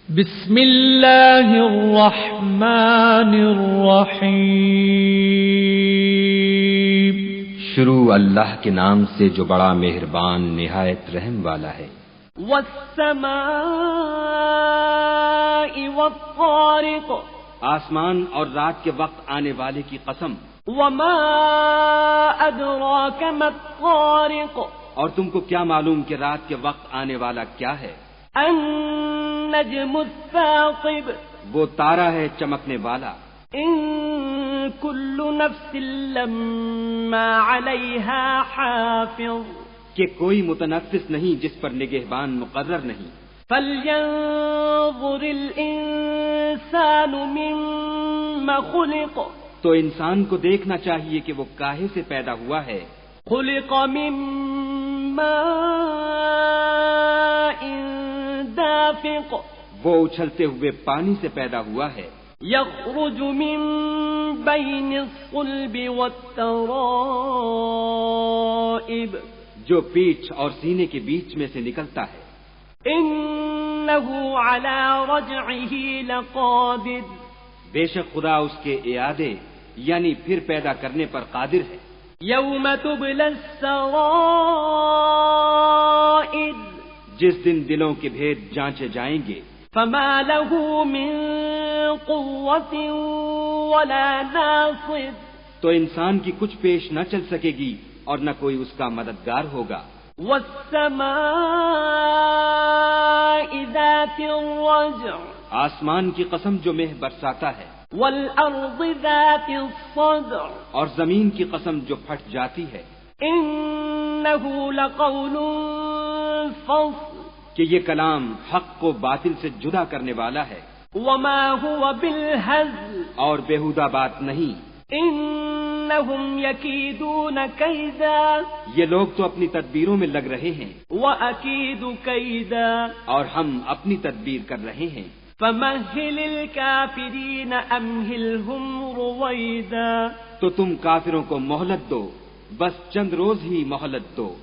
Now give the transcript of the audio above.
بسم اللہ الرحمن الرحیم۔ شروع اللہ کے نام سے جو بڑا مہربان نہایت رحم والا ہے۔ والسماء والطارق، آسمان اور رات کے وقت آنے والے کی قسم۔ وما ادراک ما الطارق، اور تم کو کیا معلوم کہ رات کے وقت آنے والا کیا ہے؟ النجم الثاقب، وہ تارا ہے چمکنے والا۔ ان کل نفس لما علیہا حافظ، کہ کوئی متنفس نہیں جس پر نگہبان مقرر نہیں۔ فلینظر الانسان مما خلق، تو انسان کو دیکھنا چاہیے کہ وہ کاہے سے پیدا ہوا ہے۔ خلق من ماء دافق، وہ اچھلتے ہوئے پانی سے پیدا ہوا ہے۔ یخرج من بین الصلب والترائب، جو پیٹھ اور سینے کے بیچ میں سے نکلتا ہے۔ انہ علی رجعہ لقادر، بے شک خدا اس کے اعادے یعنی پھر پیدا کرنے پر قادر ہے۔ یوم تبلی السرائر، جس دن دلوں کے بھید جانچے جائیں گے۔ فما له من قوة ولا ناصر، تو انسان کی کچھ پیش نہ چل سکے گی اور نہ کوئی اس کا مددگار ہوگا۔ والسماء ذات الرجع، آسمان کی قسم جو مہ برساتا ہے۔ والارض ذات الصدع، اور زمین کی قسم جو پھٹ جاتی ہے۔ انہ لقول فصل، کہ یہ کلام حق کو باطل سے جدا کرنے والا ہے۔ وما هو بالهزل، اور بیہودہ بات نہیں۔ انہم یکیدون کیدا، یہ لوگ تو اپنی تدبیروں میں لگ رہے ہیں، واکید کیدا، اور ہم اپنی تدبیر کر رہے ہیں۔ فمہل الکافرین امہلہم رویدا، تو تم کافروں کو مہلت دو، بس چند روز ہی مہلت دو۔